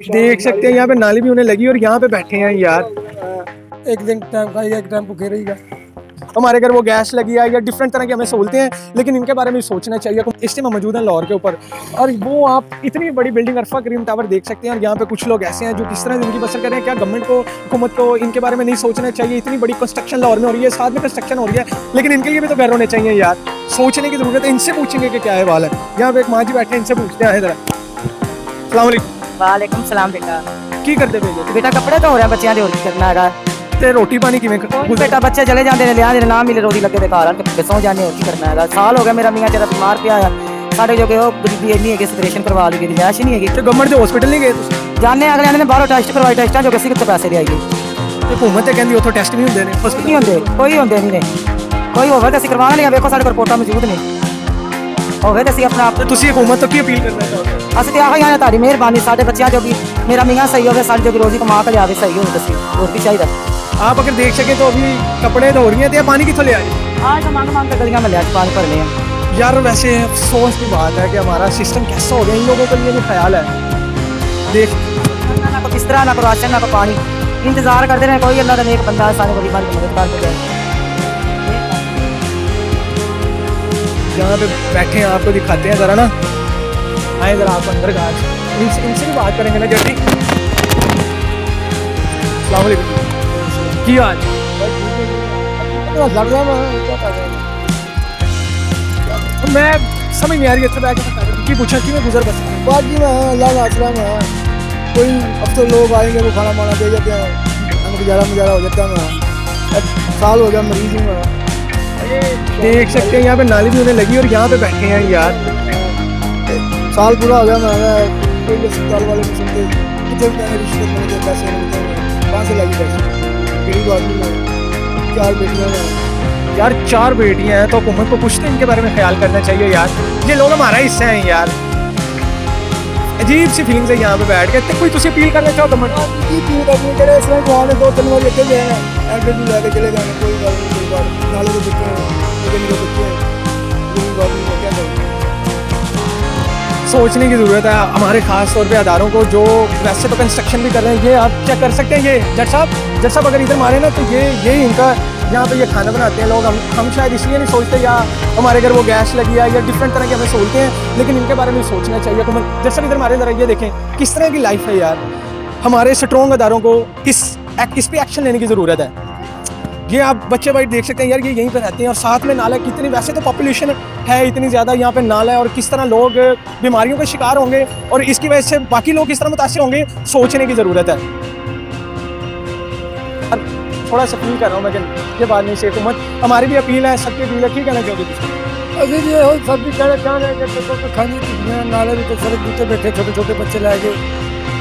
देख सकते हैं यहाँ पे नाली भी उन्हें लगी और यहाँ पे बैठे हैं यार। एक दिन टाइम खाएगा, एक टाइम भूखे रहेगा। हमारे घर वो गैस लगी है या डिफरेंट तरह की हमें सहूलतें हैं, लेकिन इनके बारे में सोचना चाहिए। इस टाइम मौजूद है लाहौर के ऊपर और वो आप इतनी बड़ी बिल्डिंग अरफा करीम टावर देख सकते हैं और यहाँ पे कुछ लोग ऐसे हैं जो किस तरह जिंदगी बसर कर रहे हैं। क्या गवर्नमेंट को, हुकूमत को इनके बारे में नहीं सोचना चाहिए? इतनी बड़ी कंस्ट्रक्शन लाहौर में हो रही है, साथ में कंस्ट्रक्शन हो रही है, लेकिन इनके लिए भी तो घर होने चाहिए यार। सोचने की जरूरत है। इनसे पूछेंगे कि क्या है हाल है। यहाँ पे एक माँ जी बैठे हैं, इनसे पूछते हैं जरा। अस्सलाम वालेकुम। वालेकुम सलाम बेटा। की करते पे बेटा कपड़े धो रहे हैं बच्चों के, और की करना है? ते रोटी पानी किवें बेटा बच्चे चले जाते हैं, लिया ना मिले रोटी लगे घर के सौ जाने, और की करना है? साल हो गया मेरा मियाँ जरा बीमार पिया है, साढ़े जो कि गरीबी इन्नी है कि ऑपरेशन करवा ली, गुंजाइश ही नहीं है। तो गवर्नमेंट के हॉस्पिटल नहीं गए? जाने अगले आने बाहरों टेस्ट करवाए, टेस्टा जो किसी पैसे दे आइए। हुकूमत कहती उत्थों टेस्ट नहीं होंगे, हॉस्पिटल नहीं होंगे, कोई होंगे नहीं ने, कोई होवे तो असं करवा लिया। देखो साढ़े रिपोर्टां मौजूद ने, होवे तो असं अपना आप हुकूमत तो की अपील करना चाहोगे? असं तो आही तारी मेहरबानी, साढ़े बच्चों जो कि मेरा मियाँ सही हो, साढ़े जो कि रोजी कमा के लिया सही हो, और भी चाहिए। आप अगर देख सके तो अभी कपड़े धो रही हैं तो पानी कितों ले आए? आज तो मांग मांग के गलियां में लिया पानी भरने हैं। यार वैसे अफसोस की बात है कि हमारा सिस्टम कैसा हो गया, इन लोगों का ये नहीं ख्याल है। देख ना कोई बिस्तरा, ना कोई राशन, ना कोई पानी, इंतजार करते रहे कोई अल्लाह का एक बंदा सारे गरीबां की मदद कर दे। जहाँ पे बैठे हैं आपको दिखाते हैं जरा ना, आए जरा आप अंदर का, इनसे भी बात करेंगे ना जल्दी। अस्सलाम वालेकुम। की हाल? मैं समझ नहीं आ रही अच्छा बैठ की पूछा कि मैं गुजर बस बाकी में अल्लाह आसरा में कोई अफसर लोग आएंगे वो खाना वाना दे जाते हैं, हमें गुजारा हो जाता है। साल हो गया मरीज ही में। देख सकते हैं यहाँ पे नाली भी उन्हें लगी और यहाँ पे बैठे हैं यार। साल पूरा हो गया, मैं कोई अस्पताल वाले नहीं सुनते, कितने रिश्वत मिलते पैसे मिलते हैं, कहाँ से लगी पैसे? गरीब आदमी में 4 बेटियाँ हैं यार, 4 बेटियां हैं तो हुकूमत को कुछ तो इनके बारे में ख्याल करना चाहिए यार। ये लोग हमारा हिस्सा हैं यार। अजीब सी फीलिंग्स है यहाँ पे बैठ के। कोई तुझे अपील करना चाहो गवर्नमेंट की अपील करनी करे? इसमें गाँव में 2-3 बार लेके गए हैं, एड्रेस भी लेके चले जाएंगे, कोई बात नहीं, कोई बात नाले के बच्चे हैं, निके बच्चे हैं, गरीब आदमी को क्या करें? सोचने की ज़रूरत है हमारे खास तौर पे अदारों को, जो वैसे तो कंस्ट्रक्शन भी कर रहे हैं। ये आप चेक कर सकते हैं, ये जज साहब अगर इधर मारे ना तो ये इनका यहाँ पे ये खाना बनाते हैं लोग। हम शायद इसलिए नहीं सोचते या हमारे घर वो गैस लगी है या डिफरेंट तरह की हमें सोचते हैं, लेकिन इनके बारे में सोचना चाहिए। तो जज साहब इधर मारे ज़रा, ये देखें किस तरह की लाइफ है यार। हमारे स्ट्रॉन्ग अदारों को इस पर एक्शन लेने की ज़रूरत है। ये आप बच्चे भाई देख सकते हैं यार, ये यहीं पर रहते हैं और साथ में नाला। कितनी वैसे तो पॉपुलेशन है इतनी ज़्यादा, यहाँ पे नाला है और किस तरह लोग बीमारियों का शिकार होंगे और इसकी वजह से बाकी लोग किस तरह मुतासिर होंगे, सोचने की ज़रूरत है। थोड़ा सा फील कर रहा हूँ मैं कि ये बात नहीं सही। हुकूमत हमारी भी अपील है, सबकी अपील है। ठीक है ना? क्योंकि अभी ये हो सब भी कहना चाह रहे हैं कि खाने नाले भी तो सड़क बूटे बैठे छोटे छोटे बच्चे लाए,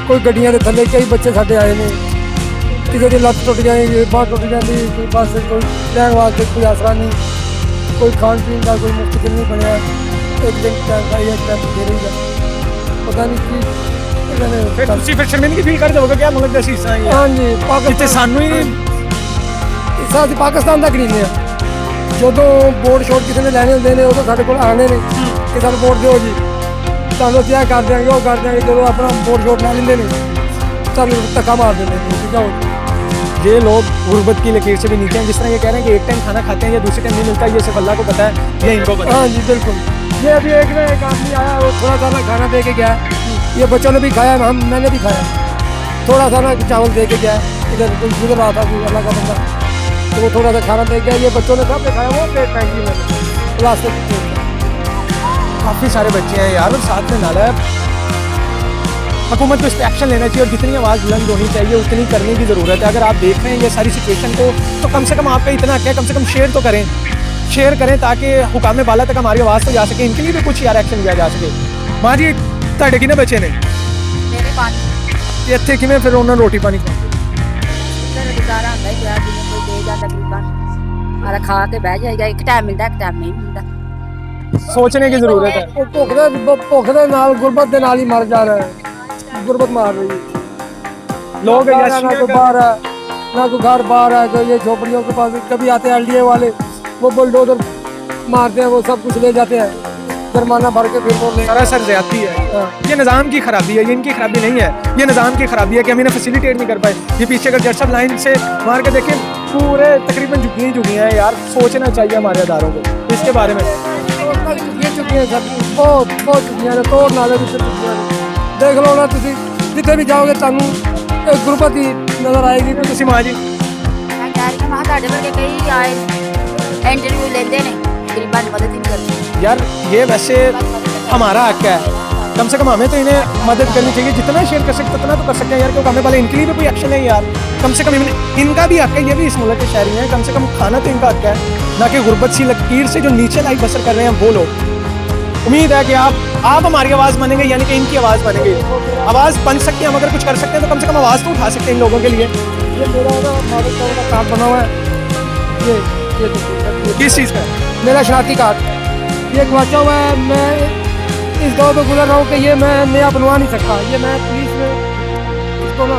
कोई गड्डियां के थले कई बच्चे साढ़े आए ने, किसी की लत्त टुट जाए, बांह टुट जाती, कोई बस कोई रहने वास्ते कोई आसरा नहीं, कोई खान पीन का कोई मुश्किल नहीं बनया। एक दिन टाइम खाइए, एक टाइम दे रही है, पता नहीं की फिर शर्मिंदगी फील कर दोगे क्या? मतलब जैसे हिस्सा है। हाँ जी, पाकिस्तान सानू ही साथ पाकिस्तान तक नहीं है। जो तो वोट शोट किसी ने लैने होंगे ने वो तो साढ़े को आने ने कि सू वोट दो जी, चलो क्या कर देंगे वो कर देंगे, जो अपना वोट शोट ला लेंगे चल धक्का मार देंगे। ये लोग गुर्बत की लकीर से भी नीचे हैं। जिस तरह ये कह रहे हैं कि एक टाइम खाना खाते हैं या दूसरे टाइम नहीं मिलता, ये सिर्फ अल्लाह को पता है या इनको पता है। हाँ जी बिल्कुल। ये अभी एक आदमी आया, वो थोड़ा सा ना खाना दे के गया, ये बच्चों ने भी खाया, मैंने भी खाया, थोड़ा सा ना चावल दे के गया। इधर कोई गुजर रहा था कोई अल्लाह का बंदा, तो वो थोड़ा सा खाना दे गया, ये बच्चों ने सब खाया, वो पेट टैंकी में प्लास्टिक। काफ़ी सारे बच्चे हैं यार और साथ में नाला है। हुकूमत को इस पर एक्शन लेना चाहिए और जितनी आवाज़ बुलंद होनी चाहिए उतनी करने की ज़रूरत है। अगर आप देख रहे हैं ये सारी सिचुएशन को, तो कम से कम आपका इतना क्या, कम से कम शेयर तो करें, शेयर करें ताकि हुकाम बाला तक हमारी आवाज़ तो जा सके। इनके लिए भी कुछ यार एक्शन लिया जा सके। माँ जी ਤੁਹਾਡੇ कितने बच्चे ने? मेरे पानी ਇੱਥੇ ਕਿਵੇਂ ਫਿਰ ਉਹਨਾਂ ਨੂੰ ਰੋਟੀ ਪਾਣੀ गुजारा होता है, जिन्हें कोई दे जाता गरीबां और खा के बह जाएगा। एक टाइम मिलता है, एक टाइम नहीं मिलता। सोचने की ज़रूरत है। भुख दे नाल गुरबत दे नाल ही मर जा रहा है, गुरबत मार रही है लोग। ना कोई बाहर है, ना कोई घर बाहर है, जो ये झोपड़ियों के पास कभी आते हैं एलडीए वाले, वो बुलडोजर मारते हैं, वो सब कुछ ले जाते हैं। जुर्माना भर के फिर बोले सरासर ज्यादती है। ये निज़ाम की खराबी है, ये इनकी खराबी नहीं है, ये निज़ाम की खराबी है कि हम इन्हें फैसिलिटेट नहीं कर पाए। ये पीछे अगर जज साहब लाइन से मार के देखें, पूरे तकरीबन झुकी हैं यार। सोचना चाहिए हमारे अदारों को इसके बारे में। ये चुकी है सब बहुत बहुत चुकी है तोड़ नाले भी चुकी है। देख लो ना तुम जितने भी जाओगे ਤੁਹਾਨੂੰ एक गुरबत ही नजर आएगी। तो ਤੁਸੀਂ ਮਾਂ ਜੀ ਮੈਂ ਕਹਿ ਰਹੀ ਹਾਂ ਮੈਂ ਤੁਹਾਡੇ ਵਰਗੇ ਕਈ ਆਏ इंटरव्यू लेते ने गरीबां की मदद नहीं करते। यार ये वैसे हमारा हक है, कम से कम हमें तो इन्हें मदद करनी चाहिए। जितना शेयर कर सकते उतना तो कर सकते हैं यार, क्योंकि हमें पहले इनके लिए भी कोई एक्शन है यार। कम से कम इनका भी हक है, ये भी इस मुल्क के शहरी हैं, कम से कम खाना तो इनका हक है, ना कि गुर्बत सी लकीर से जो नीचे लाइफ बसर कर रहे हैं वो लोग। उम्मीद है कि आप हमारी आवाज़ बनेंगे, यानी कि इनकी आवाज़ बनेंगे। आवाज़ बन सकती है, हम अगर कुछ कर सकते हैं तो कम से कम आवाज़ तो उठा सकते हैं इन लोगों के लिए। ये मेरा ना मॉडल टाउन का कार्ड बना हुआ है। ये किस चीज़ का? मेरा शनाख्ती कार्ड ये गवाचा हुआ है। मैं इस दौर में गुजर रहा हूँ कि ये मैं नया बनवा नहीं सकता। ये मैं पुलिस में इसको ना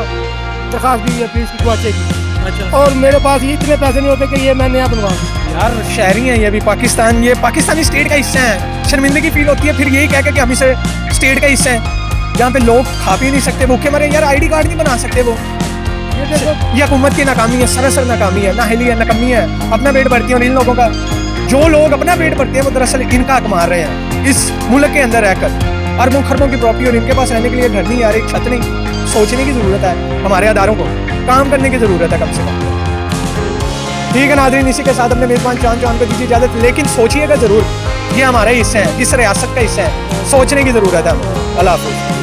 दरखास्त दी है पुलिस की गवाचे की। अच्छा। और मेरे पास ये इतने पैसे नहीं होते कि ये मैं नया बनवा दूँ। यार शहरी हैं ये भी पाकिस्तान, ये पाकिस्तानी स्टेट का हिस्सा है। शर्मिंदगी फील होती है फिर यही कह के कि हम इसे स्टेट का हिस्सा है, जहाँ पे लोग खा पी नहीं सकते, भूखे मरे। यार आईडी कार्ड नहीं बना सकते वो। ये देखो ये हुकूमत की नाकामी है, सरासर नाकामी है, नाहिली है, नाकमी है। अपना पेट भरती है और इन लोगों का, जो लोग अपना पेट भरते हैं वो दरअसल इनका हक मार रहे हैं इस मुल्क के अंदर रहकर। अरबों खरबों की प्रॉपर्टी और इनके पास रहने के लिए घर नहीं, यार एक छत नहीं। सोचने की ज़रूरत है हमारे अदारों को, काम करने की ज़रूरत है कम से कम। ठीक है नाज़रीन, इसी के साथ अपने मेज़बान चांद को दीजिए इजाज़त, लेकिन सोचिएगा ज़रूर, ये हमारा हिस्सा है, इस रियासत का हिस्सा है, सोचने की ज़रूरत है हमें। अल्लाह हाफ़िज़।